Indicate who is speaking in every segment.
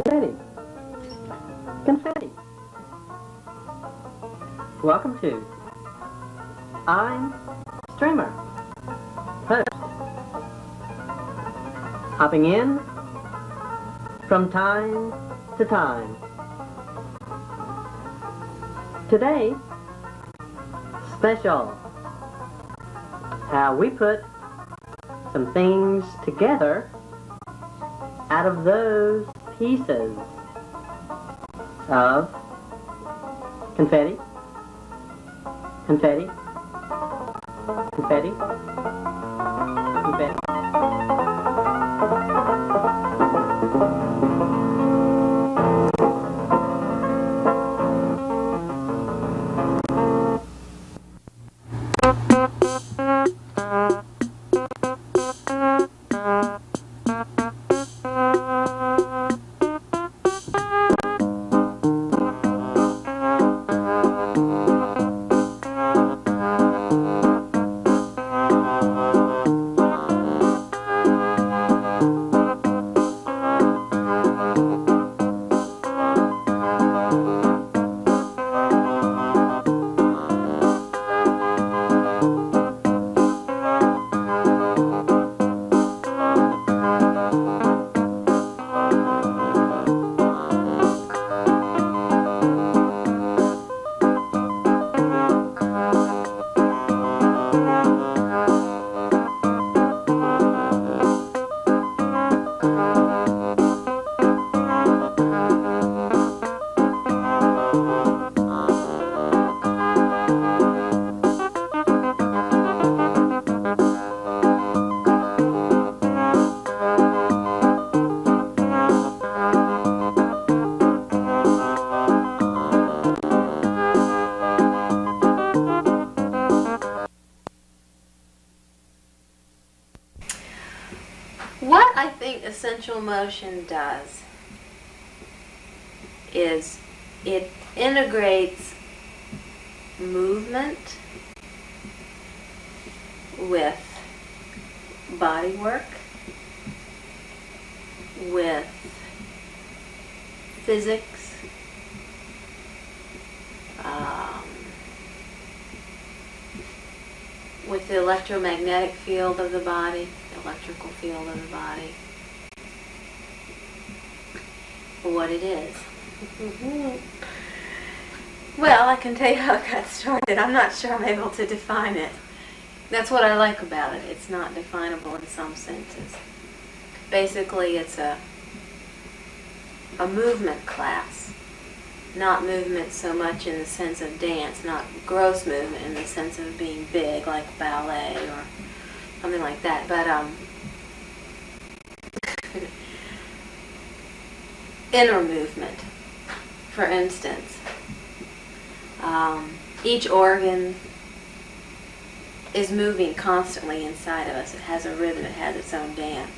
Speaker 1: Confetti. Confetti. Welcome to I'm Streamer, host. Hopping in from time to time. Today, special. How we put some things together out of those pieces of confetti, confetti, confetti, confetti.
Speaker 2: What I think essential motion does is it integrates movement with body work, with physics, with the electromagnetic field of the body, the electrical field of the body, for what it is. Well, I can tell you how it got started. I'm not sure I'm able to define it. That's what I like about it. It's not definable in some senses. Basically, it's a movement class. Not movement so much in the sense of dance, not gross movement in the sense of being big, like ballet or something like that, but inner movement. For instance, each organ is moving constantly inside of us. It has a rhythm, it has its own dance.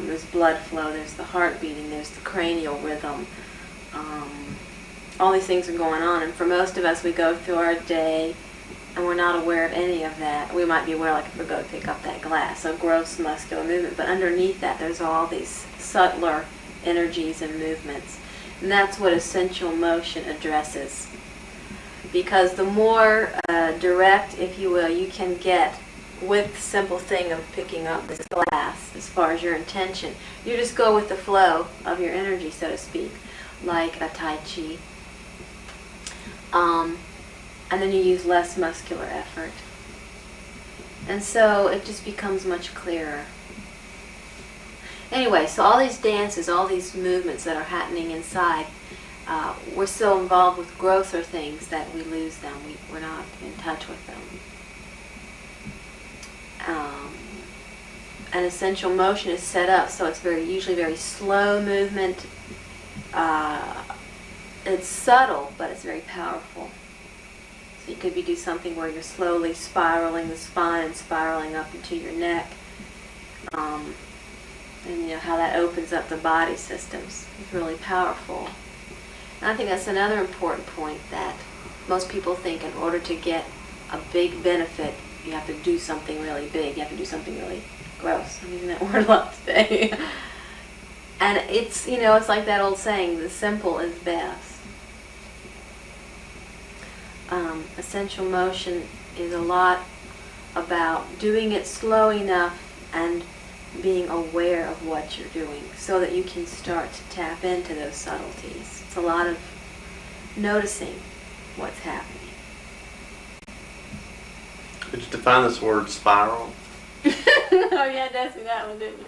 Speaker 2: There's blood flow, there's the heart beating, there's the cranial rhythm. All these things are going on, and for most of us, we go through our day and we're not aware of any of that. We might be aware, like if we go to pick up that glass, so gross muscular movement, but underneath that there's all these subtler energies and movements. And that's what essential motion addresses. Because the more direct, if you will, you can get with the simple thing of picking up this glass, as far as your intention, you just go with the flow of your energy, so to speak, like a Tai Chi. And then you use less muscular effort. And so it just becomes much clearer. Anyway, so all these dances, all these movements that are happening inside, we're so involved with grosser things that we lose them. We're not in touch with them. And essential motion is set up so it's usually very slow movement. It's subtle, but it's very powerful. So you could do something where you're slowly spiraling the spine and spiraling up into your neck. And you know how that opens up the body systems. It's really powerful. And I think that's another important point, that most people think in order to get a big benefit, you have to do something really big. You have to do something really gross. I'm using that word a lot today. And it's, you know, it's like that old saying, the simple is best. Essential motion is a lot about doing it slow enough and being aware of what you're doing so that you can start to tap into those subtleties. It's a lot of noticing what's happening.
Speaker 3: Could you define this word spiral?
Speaker 2: Oh yeah, that's me that one, didn't you?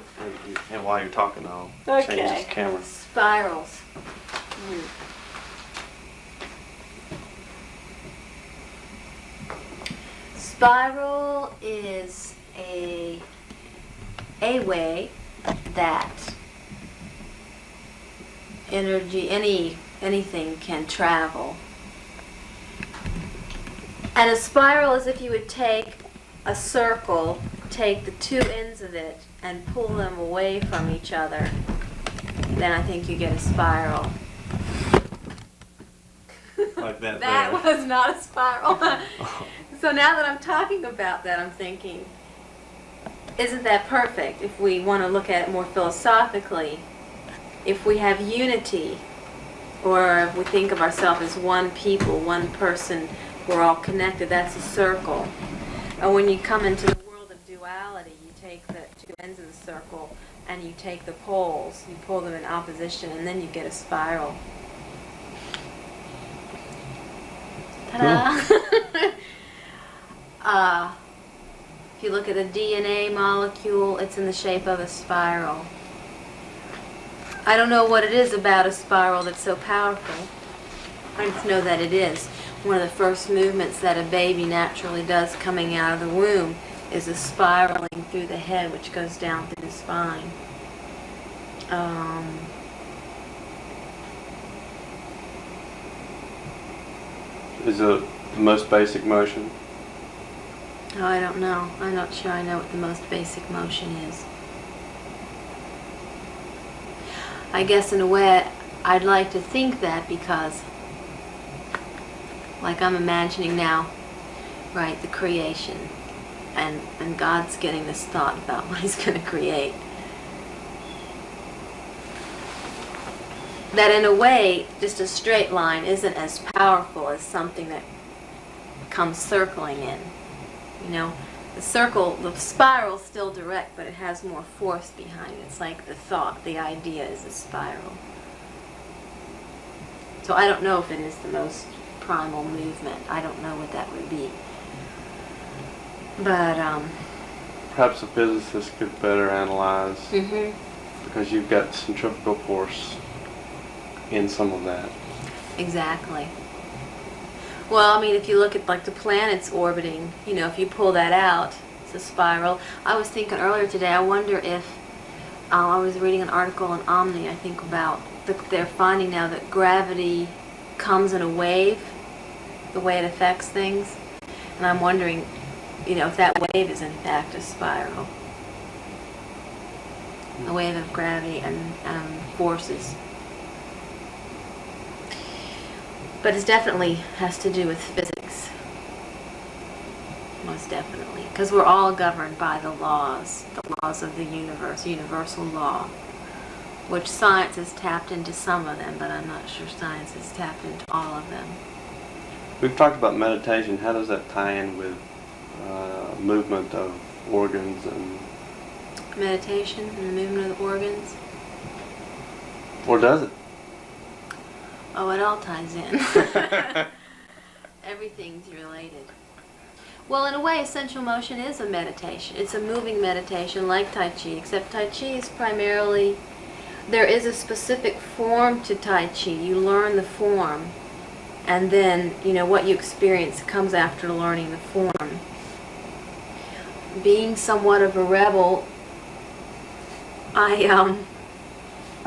Speaker 3: And while you're talking, I'll change
Speaker 2: Okay.
Speaker 3: this camera.
Speaker 2: Spirals. Spiral is a way that energy, anything can travel. And a spiral is if you would take a circle, take the two ends of it and pull them away from each other, then I think you get a spiral.
Speaker 3: Like that.
Speaker 2: That
Speaker 3: there.
Speaker 2: was not a spiral. So now that I'm talking about that, I'm thinking, isn't that perfect if we want to look at it more philosophically? If we have unity, or if we think of ourselves as one people, one person, we're all connected, that's a circle. And when you come into the world of duality, you take the two ends of the circle and you take the poles, you pull them in opposition, and then you get a spiral. Ta-da! If you look at a DNA molecule, it's in the shape of a spiral. I don't know what it is about a spiral that's so powerful. I just know that it is. One of the first movements that a baby naturally does coming out of the womb is a spiraling through the head, which goes down through the spine.
Speaker 3: Is it the most basic motion?
Speaker 2: Oh, I don't know. I'm not sure I know what the most basic motion is. I guess in a way I'd like to think that, because like I'm imagining now, right, the creation, and God's getting this thought about what he's going to create. That in a way, just a straight line isn't as powerful as something that comes circling in. You know, the spiral's still direct, but it has more force behind it. It's like the thought, the idea is a spiral. So I don't know if it is the most primal movement. I don't know what that would be. But,
Speaker 3: Perhaps a physicist could better analyze, because you've got centrifugal force in some of that.
Speaker 2: Exactly. Well, I mean, if you look at like the planets orbiting, you know, if you pull that out, it's a spiral. I was thinking earlier today, I wonder if, I was reading an article in Omni, I think, about they're finding now that gravity comes in a wave, the way it affects things. And I'm wondering, you know, if that wave is in fact a spiral. A wave of gravity and forces. But it definitely has to do with physics. Most definitely. Because we're all governed by the laws of the universe, universal law. Which science has tapped into some of them, but I'm not sure science has tapped into all of them.
Speaker 3: We've talked about meditation. How does that tie in with movement of organs and...
Speaker 2: Meditation and the movement of the organs?
Speaker 3: Or does it?
Speaker 2: Oh, it all ties in. Everything's related. Well, in a way, essential motion is a meditation. It's a moving meditation like Tai Chi, except Tai Chi is primarily, there is a specific form to Tai Chi. You learn the form, and then, you know, what you experience comes after learning the form. Being somewhat of a rebel,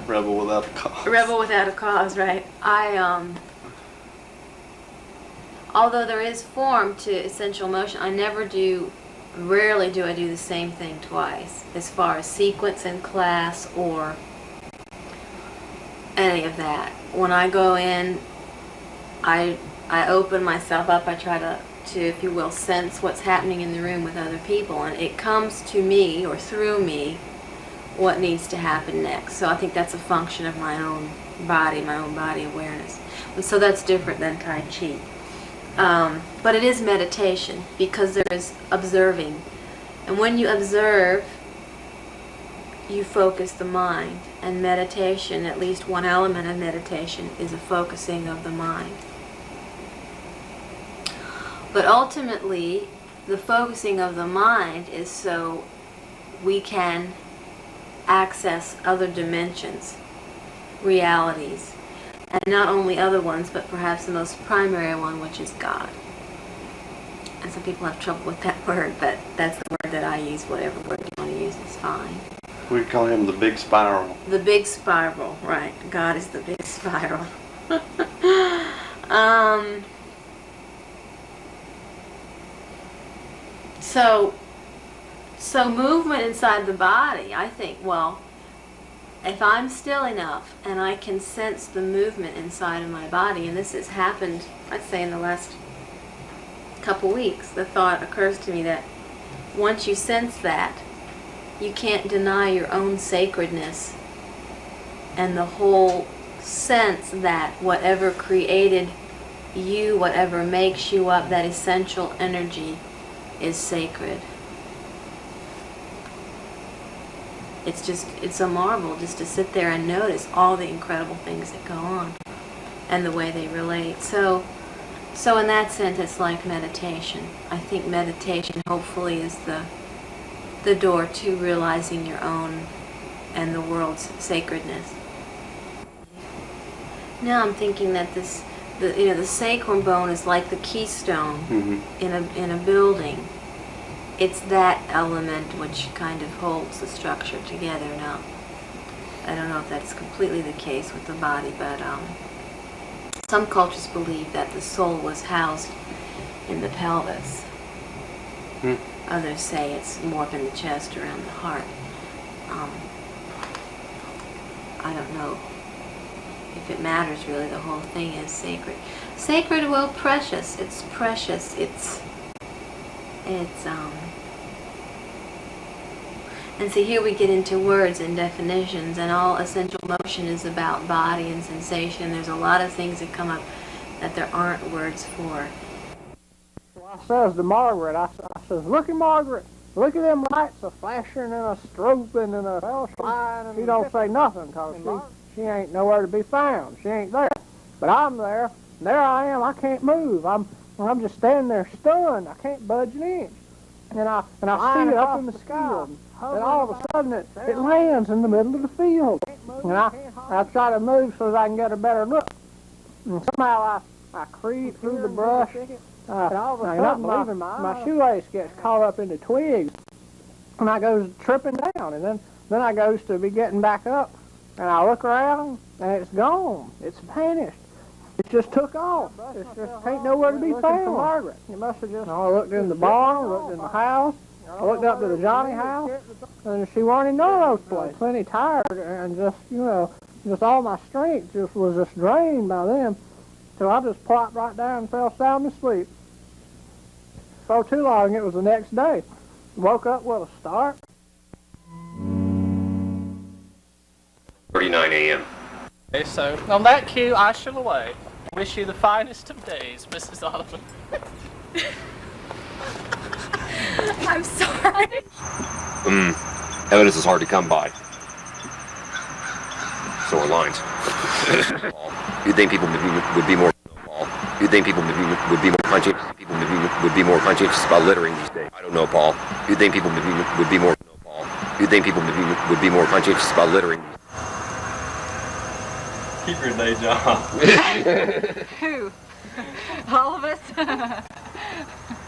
Speaker 3: Rebel without a cause.
Speaker 2: Rebel without a cause, right. Although there is form to essential motion, rarely do I do the same thing twice, as far as sequence in class or any of that. When I go in, I open myself up, I try to, if you will, sense what's happening in the room with other people, and it comes to me or through me, what needs to happen next. So I think that's a function of my own body awareness. And so that's different than Tai Chi. But it is meditation because there is observing. And when you observe, you focus the mind. And meditation, at least one element of meditation, is a focusing of the mind. But ultimately, the focusing of the mind is so we can access other dimensions, realities, and not only other ones, but perhaps the most primary one, which is God. And some people have trouble with that word, but that's the word that I use. Whatever word you want to use is fine.
Speaker 3: We call him the big spiral.
Speaker 2: The big spiral, right. God is the big spiral. So movement inside the body, I think, well, if I'm still enough and I can sense the movement inside of my body, and this has happened, I'd say in the last couple weeks, the thought occurs to me that once you sense that, you can't deny your own sacredness and the whole sense that whatever created you, whatever makes you up, that essential energy is sacred. It's a marvel just to sit there and notice all the incredible things that go on and the way they relate. So in that sense, it's like meditation. I think meditation hopefully is the door to realizing your own and the world's sacredness. Now I'm thinking that the sacrum bone is like the keystone in a building. It's that element which kind of holds the structure together. Now, I don't know if that's completely the case with the body, but some cultures believe that the soul was housed in the pelvis. Others say it's more up in the chest, around the heart. I don't know if it matters really. The whole thing is sacred. Sacred, well, precious. It's precious. It's and see, here we get into words and definitions, and all essential motion is about body and sensation. There's a lot of things that come up that there aren't words for.
Speaker 4: So I says to Margaret, I says, "Looky, Margaret, look at them lights a flashing and a strobing and a flying." She don't say nothing because she ain't nowhere to be found. She ain't there. But I'm there. There I am. I can't move. I'm just standing there stunned. I can't budge an inch. And I see it up in the sky. And all of a sudden it lands in the middle of the field. And I try to move so that I can get a better look. And somehow I creep through the brush. And all of a sudden my shoelace gets caught up in the twigs. And I goes tripping down. And then I goes to be getting back up. And I look around and it's gone. It's vanished. It just took off. It just ain't nowhere to be found. Margaret. You must have just. I looked in the barn, looked in the house. I looked up to the Johnny house, and she wasn't in none of those places. Plenty tired, and just all my strength was just drained by them. So I just plopped right down and fell sound asleep. So too long, it was the next day. Woke up with a start.
Speaker 5: 39 a.m.
Speaker 6: Okay, so on that cue, I shall away. Wish you the finest of days, Mrs. Oliver.
Speaker 2: I'm sorry.
Speaker 5: Evidence is hard to come by. So are lines. You'd think people would be more. You'd think people would be more conscientious. People would be more conscientious about littering these days. I don't know, Paul. You'd think people would be more. Paul. You'd think people would be more conscientious about littering.
Speaker 7: Keep your day job.
Speaker 8: Who? All of us?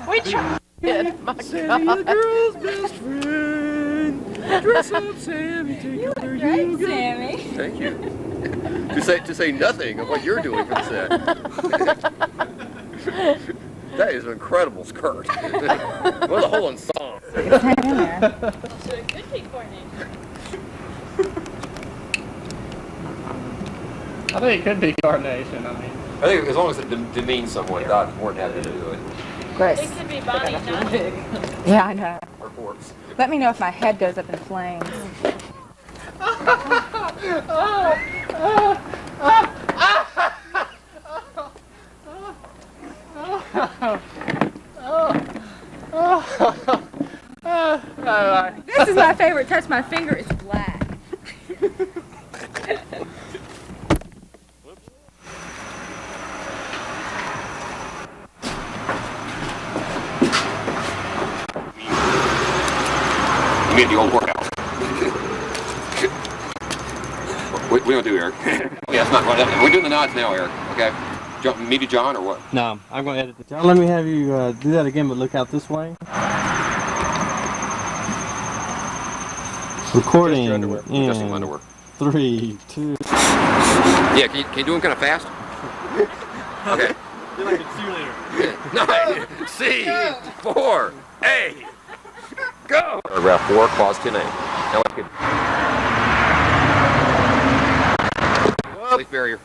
Speaker 8: We try.
Speaker 7: Sammy, the girl's best friend. Dress up, Sammy. Take her where you go.
Speaker 8: Sammy.
Speaker 5: Thank you. To say nothing of what you're doing for the set. That is an incredible skirt. Well, the whole ensemble.
Speaker 8: Hang in there.
Speaker 9: So it could be coordination.
Speaker 6: I think it could be coordination. I
Speaker 5: think as long as it demeans someone, Doc's more than happy to do it.
Speaker 8: Great.
Speaker 9: It could be Bonnie, not
Speaker 8: Yeah, I know.
Speaker 5: Or forks.
Speaker 8: Let me know if my head goes up in flames. This is my favorite touch. My finger is black.
Speaker 5: You mean the old workout? we don't do Eric. Yeah, it's not right. We're doing the nods now, Eric. Okay. Me to John or what?
Speaker 10: No, I'm going to edit the. Let me have you do that again, but look out this way. Recording in
Speaker 5: Just your underwear.
Speaker 10: 3, 2.
Speaker 5: Yeah, can you do them kind of fast? Okay.
Speaker 10: You're like a cheerleader.
Speaker 5: 9, C, 4, A, go! Paragraph 4, clause 10A. Now let's get. Safe barrier.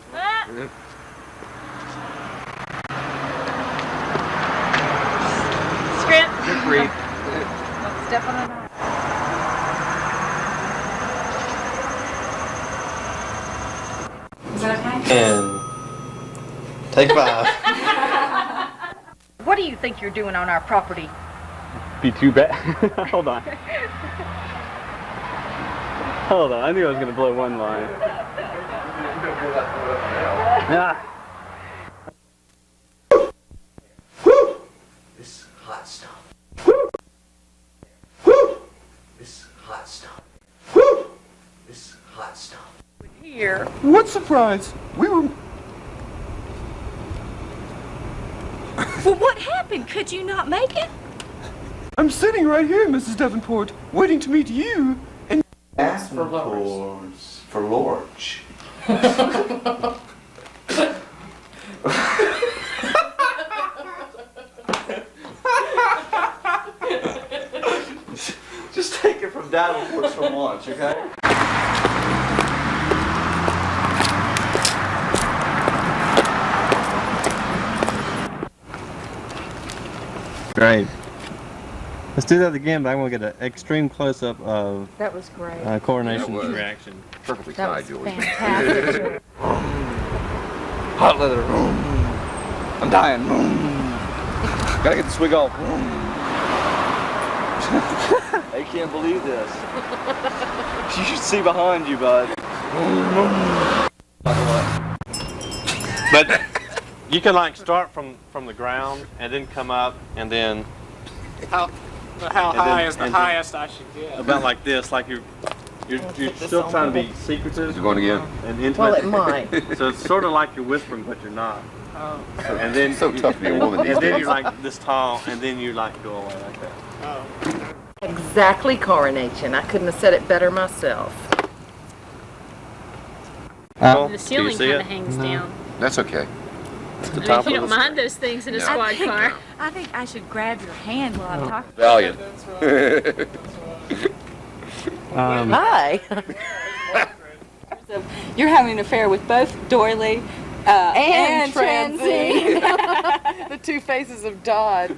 Speaker 8: Script.
Speaker 5: Good read.
Speaker 8: Step on it. Is that okay?
Speaker 10: And take 5.
Speaker 8: What do you think you're doing on our property?
Speaker 10: Be too bad. Hold on. Hold on. I knew I was going to blow one line. Ah.
Speaker 11: This hot stuff. This hot stuff. This hot stuff.
Speaker 8: Here.
Speaker 7: What surprise? We were...
Speaker 8: Well, what happened? Could you not make it?
Speaker 7: I'm sitting right here, Mrs. Davenport, waiting to meet you, and...
Speaker 11: Ask for lords. For lords.
Speaker 3: Just take it from Davenport's for lunch, okay?
Speaker 10: Great. Let's do that again, but I want to get an extreme close-up of
Speaker 8: That was great.
Speaker 10: Coronation's reaction.
Speaker 5: Perfectly
Speaker 8: That
Speaker 5: tied,
Speaker 8: was
Speaker 5: Julie.
Speaker 8: fantastic.
Speaker 7: hot leather. I'm dying. Gotta get the swig off.
Speaker 3: I can't believe this. You should see behind you, bud.
Speaker 10: But you can like start from the ground and then come up and then
Speaker 6: How high is the highest I should get?
Speaker 10: about like this, like you're still trying to be secretive.
Speaker 5: You're going again?
Speaker 10: And intimate.
Speaker 1: Well, it might.
Speaker 10: So it's sort of like you're whispering, but you're not.
Speaker 6: Oh.
Speaker 10: And then
Speaker 5: So tough to be a woman these
Speaker 10: and then
Speaker 5: days.
Speaker 10: you're like this tall, and then you like go away like that.
Speaker 6: Oh.
Speaker 12: Exactly, Coronation. I couldn't have said it better myself.
Speaker 9: The ceiling kind of hangs down.
Speaker 5: That's okay.
Speaker 10: It's the
Speaker 9: I
Speaker 10: top
Speaker 9: mean, you
Speaker 10: of
Speaker 9: don't
Speaker 10: the
Speaker 9: mind those things in a squad car.
Speaker 8: I think I should grab your hand while I'm talking.
Speaker 5: Valiant.
Speaker 12: Hi.
Speaker 8: So you're having an affair with both Doily and Transy.
Speaker 12: The two faces of Dodd.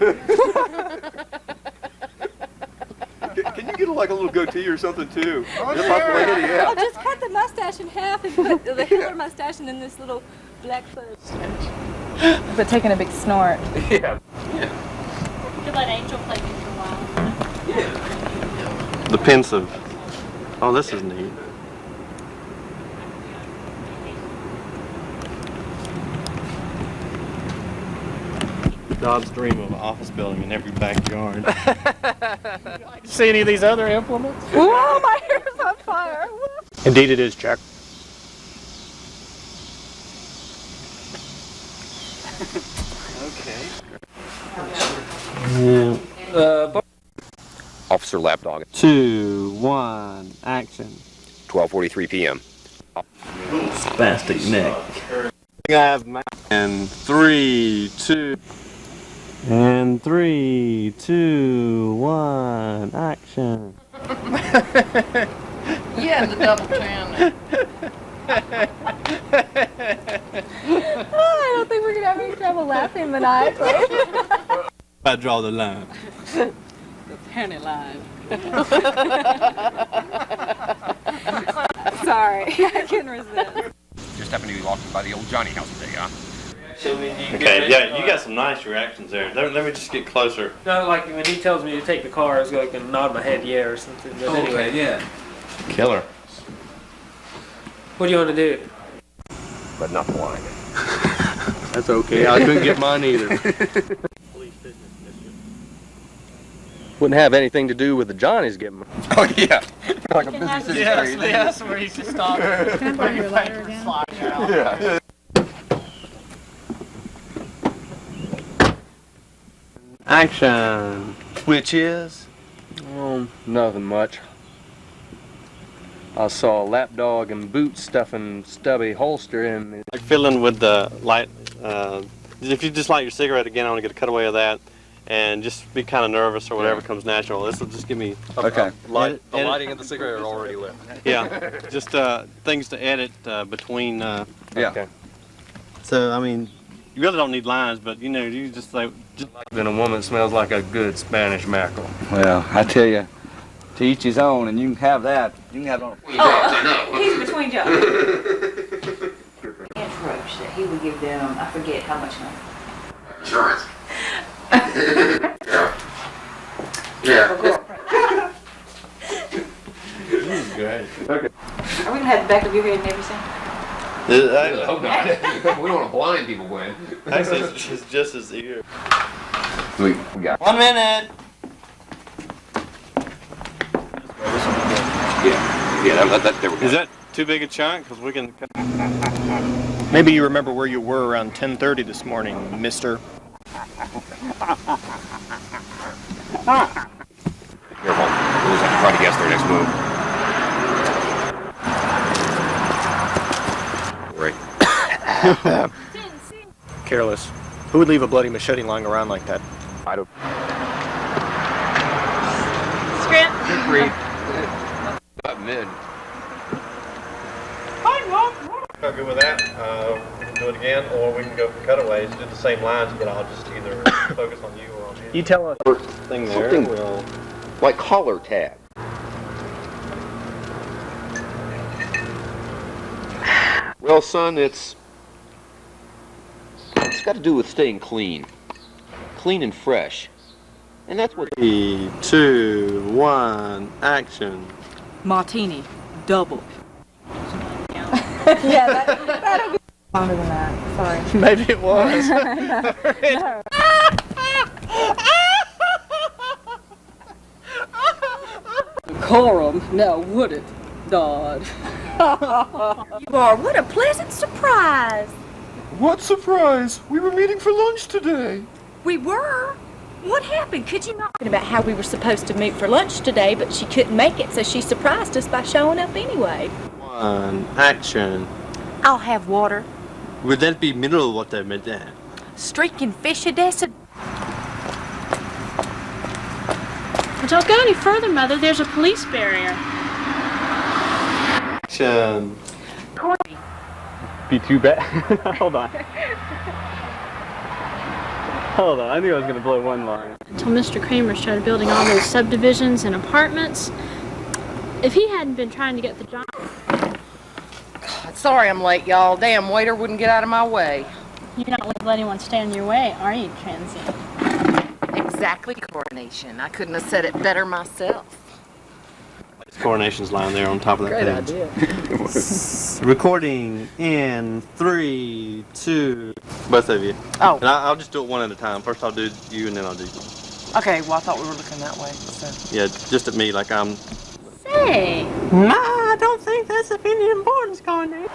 Speaker 3: Can you get like a little goatee or something too?
Speaker 8: Oh,
Speaker 3: Just like the lady, yeah.
Speaker 8: I'll just cut the mustache in half and put the Hitler mustache in this little black foot. But taking a big snort.
Speaker 3: Yeah.
Speaker 9: You could let Angel play me for a while.
Speaker 10: The pensive. Oh, this is neat. Dodd's dream of an office building in every backyard.
Speaker 6: See any of these other implements?
Speaker 8: Whoa, my hair's on fire.
Speaker 6: Indeed it is, Jack.
Speaker 10: Yeah.
Speaker 5: Officer Lapdog.
Speaker 10: 2, 1, action.
Speaker 5: 12:43 p.m.
Speaker 10: Spastic neck. I have and 3, 2. And 3, 2, 1, action.
Speaker 12: Yeah, the double chin.
Speaker 8: Oh, I don't think we're gonna have any trouble laughing maniacally.
Speaker 10: I draw the line.
Speaker 12: The penny line.
Speaker 8: Sorry, I couldn't resist.
Speaker 5: Just happened to be walking by the old Johnny house today, huh?
Speaker 3: Okay, yeah, you got some nice reactions there. Let me just get closer.
Speaker 13: No, like when he tells me to take the car, I was like gonna nod my head yeah or something. But anyway,
Speaker 3: yeah. Killer.
Speaker 13: What do you want to do?
Speaker 5: But not blind.
Speaker 3: That's okay. I couldn't get mine either.
Speaker 14: Wouldn't have anything to do with the Johnnies getting.
Speaker 5: Oh yeah, like a business city.
Speaker 6: Yes, where you just stop.
Speaker 9: Can I borrow your lighter again?
Speaker 5: Yeah.
Speaker 3: Action.
Speaker 14: Which is? Nothing much. I saw a lapdog and boot stuffing stubby holster and
Speaker 3: Like fiddling with the light. If you just light your cigarette again, I want to get a cutaway of that, and just be kind of nervous or whatever comes natural. This will just give me
Speaker 14: okay.
Speaker 3: The
Speaker 14: lighting of the cigarette are already lit.
Speaker 3: Yeah, just things to edit between.
Speaker 14: Yeah.
Speaker 3: Okay. So I mean, you really don't need lines, but you know, you just like.
Speaker 14: Then a woman smells like a good Spanish mackerel.
Speaker 15: Well, I tell you, to each his own, and you can have that. You can have it on.
Speaker 2: Oh, he's between jobs. Approach that he would give them, I forget how much money.
Speaker 5: Insurance.
Speaker 2: Yeah.
Speaker 3: Great. Okay.
Speaker 2: Are we gonna have the back of your head and everything?
Speaker 5: I hope not. We don't want to blind people, Gwen.
Speaker 3: Actually, it's just his ear.
Speaker 5: We got
Speaker 3: 1 minute.
Speaker 5: Yeah, there we go.
Speaker 3: Is that too big a chunk? Because we can.
Speaker 16: Maybe you remember where you were around 10:30 this morning, mister.
Speaker 5: Careful. We'll just have to try to guess their next move. Right.
Speaker 16: Careless. Who would leave a bloody machete lying around like that?
Speaker 5: I don't.
Speaker 9: Script.
Speaker 5: Not mid.
Speaker 3: I'm good with that. We can do it again, or we can go for cutaways, do the same lines, but I'll just either focus on you or on him.
Speaker 16: You tell us.
Speaker 3: Thing there.
Speaker 5: Something
Speaker 3: We'll...
Speaker 5: like collar tag. Well, son, it's got to do with staying clean and fresh, and that's what.
Speaker 3: 3, 2, 1, action.
Speaker 12: Martini, double.
Speaker 8: Yeah, that'll be longer than that. Sorry.
Speaker 6: Maybe it was.
Speaker 8: No.
Speaker 12: Corum, now would it, Dodd?
Speaker 8: You are. What a pleasant surprise.
Speaker 7: What surprise? We were meeting for lunch today.
Speaker 8: We were. What happened? Could you not? About how we were supposed to meet for lunch today, but she couldn't make it, so she surprised us by showing up anyway.
Speaker 3: 1, action.
Speaker 8: I'll have water.
Speaker 3: Would that be middle water med that?
Speaker 8: Streaking fish a desert.
Speaker 9: But don't go any further, Mother. There's a police barrier.
Speaker 3: Action.
Speaker 14: Be too bad. Hold on. Hold on. I knew I was going to blow one line.
Speaker 9: Until Mr. Kramer started building all those subdivisions and apartments. If he hadn't been trying to get the job...
Speaker 12: Sorry I'm late, y'all. Damn waiter wouldn't get out of my way.
Speaker 9: You're not going to let anyone stand in your way, are you, transient?
Speaker 12: Exactly, Coronation. I couldn't have said it better myself.
Speaker 3: Coronation's lying there on top of that
Speaker 12: Great
Speaker 3: thing.
Speaker 12: idea.
Speaker 3: Recording in 3, 2, both of you.
Speaker 12: Oh.
Speaker 3: And I'll just do it one at a time. First I'll do you and then I'll do you.
Speaker 12: Okay, well I thought we were looking that way. So.
Speaker 3: Yeah, just at me like I'm...
Speaker 9: Say.
Speaker 6: Ma, I don't think that's of any importance, Connie.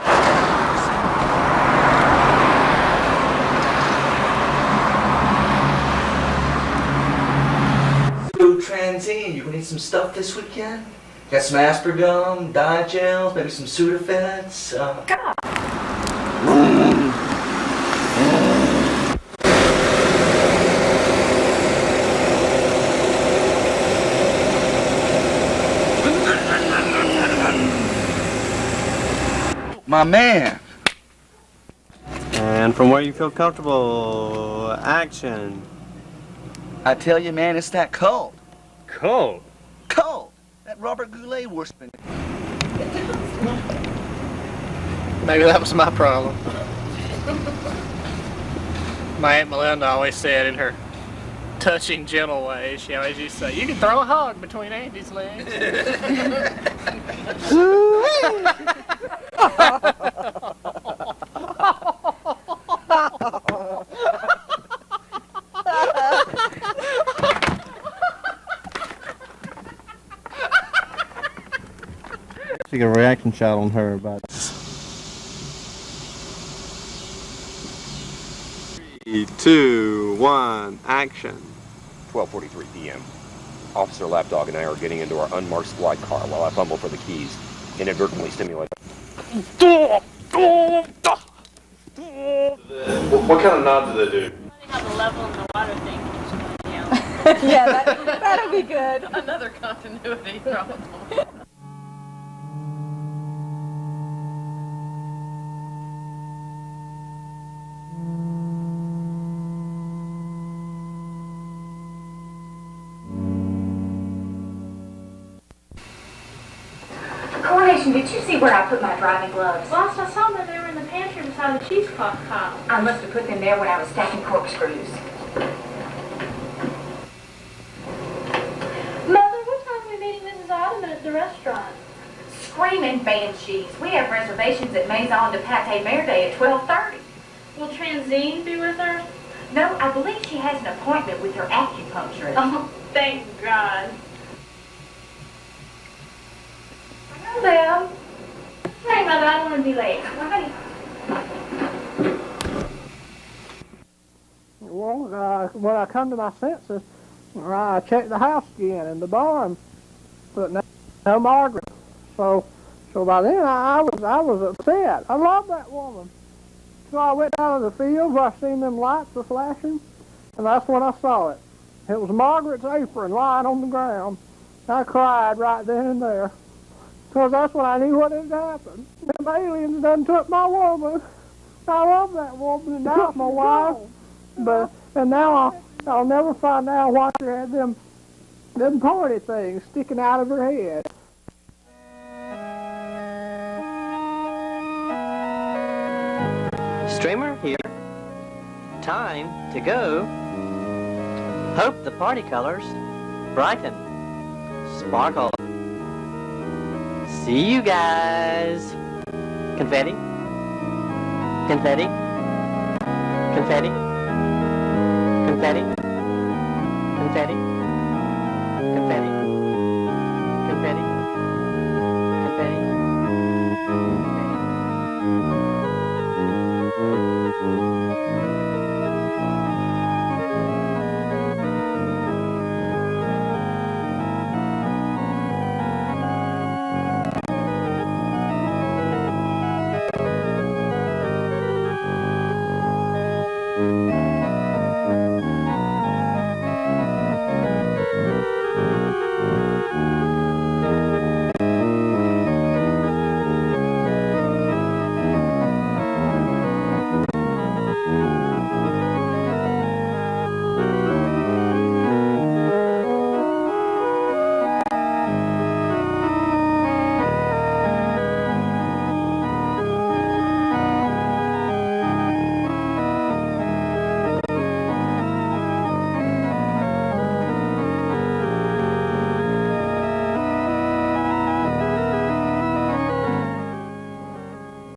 Speaker 15: So, Transine, you gonna need some stuff this weekend? Got some Aspergum, Digels, maybe some Sudafeds.
Speaker 8: God.
Speaker 15: My man.
Speaker 3: And from where you feel comfortable, action.
Speaker 15: I tell you, man, it's that cold.
Speaker 14: Cold?
Speaker 15: Cold. That Robert Goulet wore spin.
Speaker 6: Maybe that was my problem. My Aunt Melinda always said in her touching, gentle way, she always used to say, "You can throw a hog between Andy's legs."
Speaker 10: Take a reaction shot on her about
Speaker 3: 3, 2, 1, action.
Speaker 5: 12:43 p.m. Officer Lapdog and I are getting into our unmarked squad car while I fumble for the keys, inadvertently stimulate.
Speaker 3: What kind of nod do they do?
Speaker 9: How the level in the water thing keeps going down.
Speaker 8: Yeah, that'll be good.
Speaker 12: Another continuity problem.
Speaker 8: Coronation, did you see where I put my driving gloves?
Speaker 9: Last I saw them, they were in the pantry beside the cheesecloth pile.
Speaker 8: I must have put them there when I was stacking corkscrews.
Speaker 9: Mother, what time are we meeting Mrs. Ottoman at the restaurant?
Speaker 8: Screaming banshees. We have reservations at Maison de Pate Mare Day at 12:30.
Speaker 9: Will Transine be with her?
Speaker 8: No, I believe she has an appointment with her acupuncturist.
Speaker 9: Oh, thank God.
Speaker 8: Well,
Speaker 9: Hey, Mother, I don't want to be late.
Speaker 4: Well, when I come to my senses, I checked the house again and the barn, but no Margaret. So by then I was upset. I love that woman. So I went down to the field where I seen them lights were flashing, and that's when I saw it. It was Margaret's apron lying on the ground. I cried right then and there, because that's when I knew what had happened. Them aliens done took my woman. I love that woman, and now it's my wife. And now I'll never find out why she had them party things sticking out of her head.
Speaker 1: Streamer here. Time to go. Hope the party colors brighten, sparkle. See you guys. Confetti. Confetti. Confetti. Confetti. Confetti. Confetti. Confetti. Confetti.